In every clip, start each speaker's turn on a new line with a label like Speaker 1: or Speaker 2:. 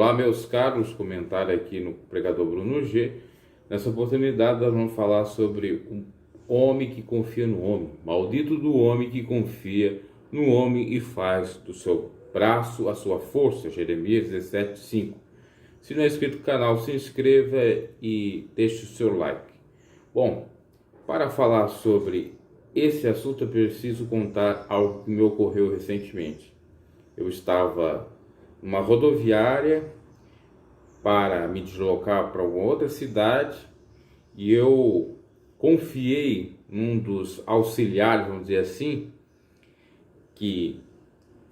Speaker 1: Olá, meus caros, comentário aqui no Pregador Bruno G. Nessa oportunidade, nós vamos falar sobre um homem que confia no homem. Maldito do homem que confia no homem e faz do seu braço a sua força. Jeremias 17:5. Se não é inscrito no canal, se inscreva e deixe o seu like. Bom, para falar sobre esse assunto, eu preciso contar algo que me ocorreu recentemente. Eu estava numa rodoviária para me deslocar para alguma outra cidade e eu confiei num dos auxiliares, vamos dizer assim, que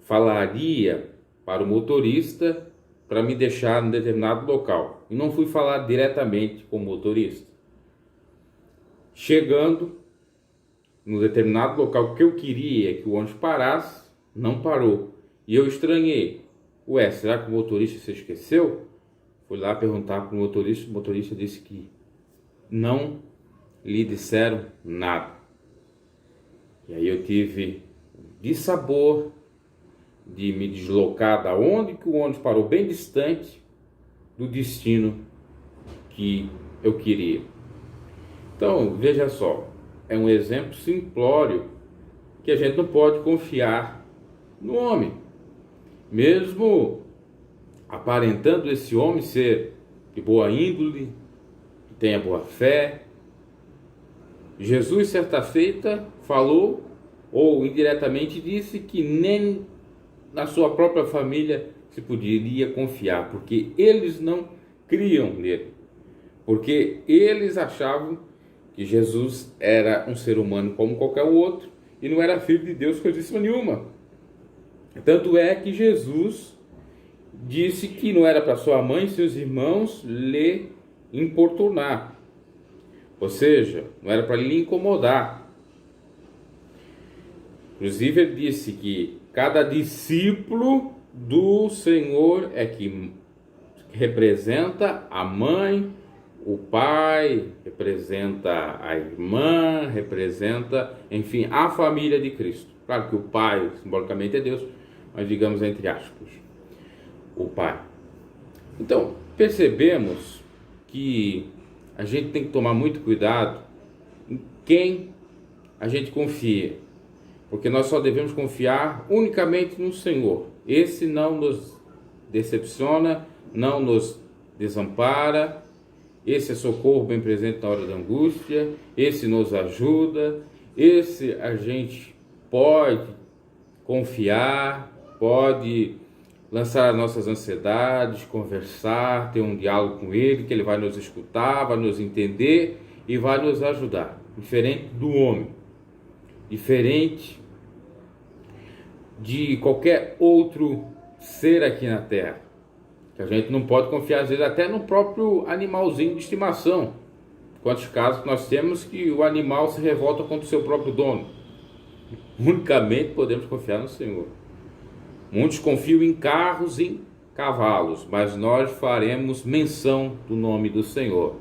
Speaker 1: falaria para o motorista para me deixar em determinado local. E não fui falar diretamente com o motorista. Chegando no determinado local que eu queria que o ônibus parasse, não parou. E eu estranhei. Ué, será que o motorista se esqueceu? Fui lá perguntar para o motorista disse que não lhe disseram nada. E aí eu tive dissabor de me deslocar da onde que o ônibus parou, bem distante do destino que eu queria. Então, veja só, é um exemplo simplório que a gente não pode confiar no homem. Mesmo aparentando esse homem ser de boa índole, que tenha boa fé, Jesus certa feita falou, ou indiretamente disse, que nem na sua própria família se poderia confiar, porque eles não criam nele, porque eles achavam que Jesus era um ser humano como qualquer outro e não era filho de Deus coisíssima nenhuma. Tanto é que Jesus disse que não era para sua mãe e seus irmãos lhe importunar, ou seja, não era para lhe incomodar. Inclusive ele disse que cada discípulo do Senhor é que representa a mãe, o pai, representa a irmã, representa, enfim, a família de Cristo. Claro que o pai simbolicamente é Deus, mas digamos entre aspas, o pai. Então, percebemos que a gente tem que tomar muito cuidado em quem a gente confia, porque nós só devemos confiar unicamente no Senhor. Esse não nos decepciona, não nos desampara, esse é socorro bem presente na hora da angústia, esse nos ajuda, esse a gente pode confiar, pode lançar as nossas ansiedades, conversar, ter um diálogo com ele, que ele vai nos escutar, vai nos entender e vai nos ajudar. Diferente do homem, diferente de qualquer outro ser aqui na Terra, que a gente não pode confiar, às vezes, até no próprio animalzinho de estimação. Quantos casos nós temos que o animal se revolta contra o seu próprio dono? Unicamente podemos confiar no Senhor. Muitos confiam em carros e em cavalos, mas nós faremos menção do nome do Senhor.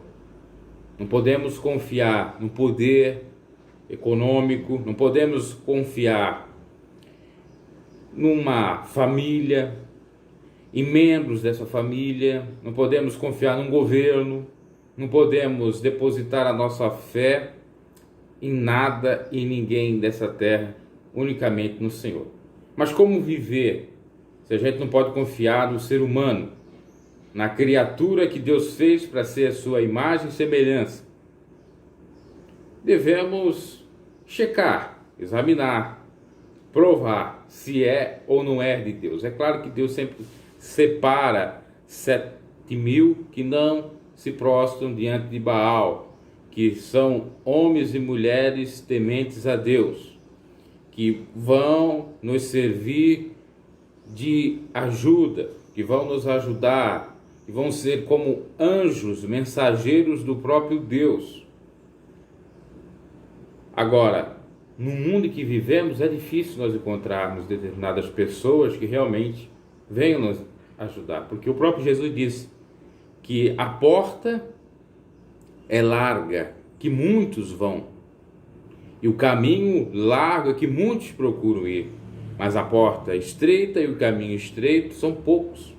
Speaker 1: Não podemos confiar no poder econômico, não podemos confiar numa família, em membros dessa família, não podemos confiar num governo, não podemos depositar a nossa fé em nada e ninguém dessa terra, unicamente no Senhor. Mas como viver se a gente não pode confiar no ser humano, na criatura que Deus fez para ser a sua imagem e semelhança? Devemos checar, examinar, provar se é ou não é de Deus. É claro que Deus sempre separa 7.000 que não se prostram diante de Baal, que são homens e mulheres tementes a Deus, que vão nos servir de ajuda, que vão nos ajudar, que vão ser como anjos, mensageiros do próprio Deus. Agora, no mundo em que vivemos, é difícil nós encontrarmos determinadas pessoas que realmente venham nos ajudar, porque o próprio Jesus disse que a porta é larga, que muitos vão, e o caminho largo é que muitos procuram ir, mas a porta é estreita e o caminho estreito são poucos.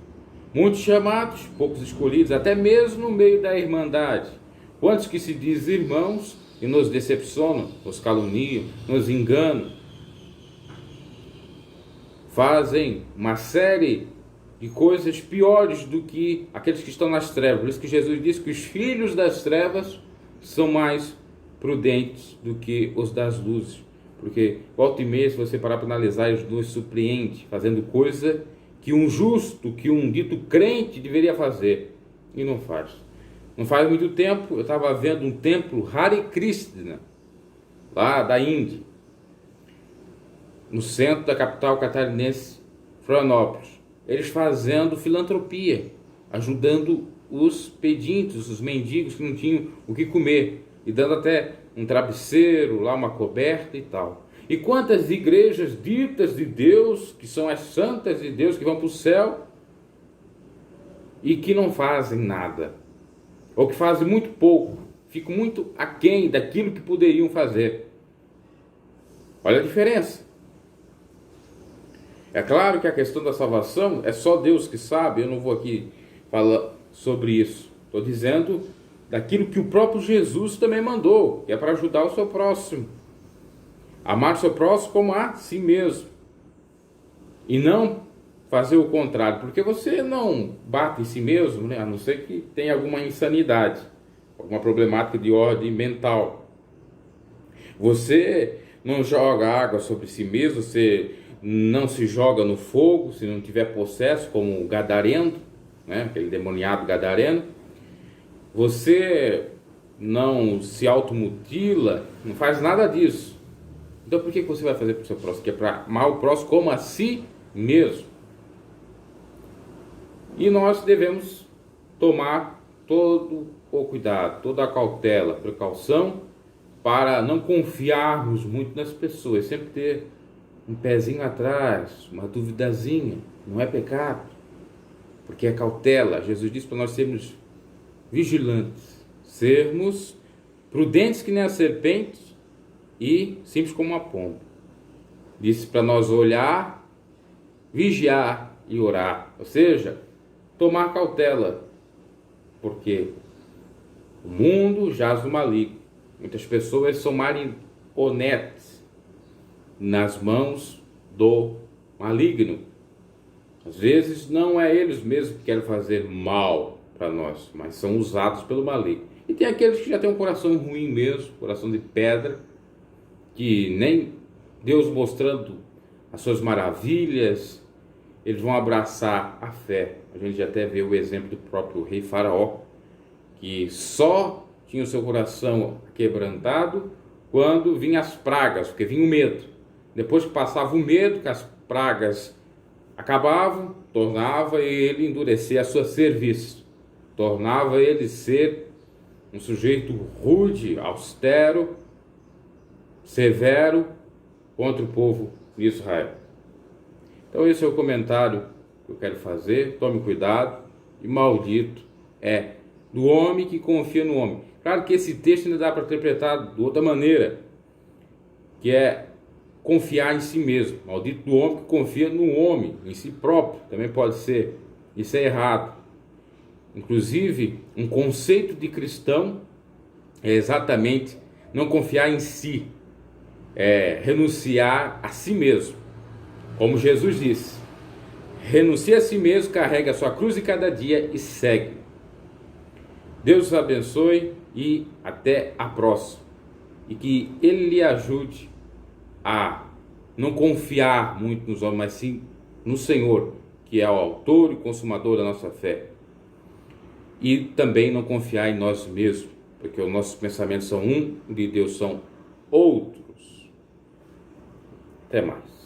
Speaker 1: Muitos chamados, poucos escolhidos, até mesmo no meio da irmandade. Quantos que se dizem irmãos e nos decepcionam, nos caluniam, nos enganam, fazem uma série de coisas piores do que aqueles que estão nas trevas. Por isso que Jesus disse que os filhos das trevas são mais prudentes do que os das luzes. Porque volta e meia, se você parar para analisar, eles nos surpreendem, fazendo coisa que um justo, que um dito crente deveria fazer, e não faz. Não faz muito tempo, eu estava vendo um templo Hare Krishna, lá da Índia, no centro da capital catarinense, Florianópolis. Eles fazendo filantropia, ajudando os pedintos, os mendigos que não tinham o que comer, e dando até um travesseiro, lá uma coberta e tal. E quantas igrejas ditas de Deus, que são as santas de Deus, que vão para o céu, e que não fazem nada, ou que fazem muito pouco, ficam muito aquém daquilo que poderiam fazer. Olha a diferença. É claro que a questão da salvação é só Deus que sabe, eu não vou aqui falar sobre isso. Estou dizendo daquilo que o próprio Jesus também mandou, que é para ajudar o seu próximo. Amar o seu próximo como a si mesmo. E não fazer o contrário, porque você não bate em si mesmo, né? A não ser que tenha alguma insanidade, alguma problemática de ordem mental. Você não joga água sobre si mesmo, você não se joga no fogo, se não tiver possesso, como o gadareno, né? Aquele demoniado gadareno. Você não se automutila, não faz nada disso. Então por que você vai fazer para o seu próximo? Que é para amar o próximo como a si mesmo. E nós devemos tomar todo o cuidado, toda a cautela, precaução, para não confiarmos muito nas pessoas, sempre ter um pezinho atrás, uma duvidazinha, não é pecado, porque é cautela. Jesus disse para nós sermos vigilantes, sermos prudentes que nem a serpente e simples como uma pomba. Disse para nós olhar, vigiar e orar, ou seja, tomar cautela, porque o mundo jaz no maligno. Muitas pessoas são marionetes nas mãos do maligno. Às vezes não é eles mesmos que querem fazer mal para nós, mas são usados pelo maligno. E tem aqueles que já têm um coração ruim mesmo, coração de pedra, que nem Deus mostrando as suas maravilhas, eles vão abraçar a fé. A gente já até vê o exemplo do próprio rei Faraó, que só tinha o seu coração quebrantado quando vinham as pragas, porque vinha o medo. Depois que passava o medo, que as pragas acabavam, tornava ele endurecer a sua serviço, tornava ele ser um sujeito rude, austero, severo contra o povo de Israel. Então esse é o comentário que eu quero fazer. Tome cuidado, e maldito é do homem que confia no homem. Claro que esse texto ainda dá para interpretar de outra maneira, que é confiar em si mesmo. Maldito do homem que confia no homem, em si próprio, também pode ser. Isso é errado. Inclusive, um conceito de cristão é exatamente não confiar em si, é renunciar a si mesmo. Como Jesus disse, renuncie a si mesmo, carregue a sua cruz de cada dia e segue. Deus os abençoe e até a próxima. E que Ele lhe ajude a não confiar muito nos homens, mas sim no Senhor, que é o autor e consumador da nossa fé. E também não confiar em nós mesmos, porque os nossos pensamentos são um, de Deus são outros. Até mais.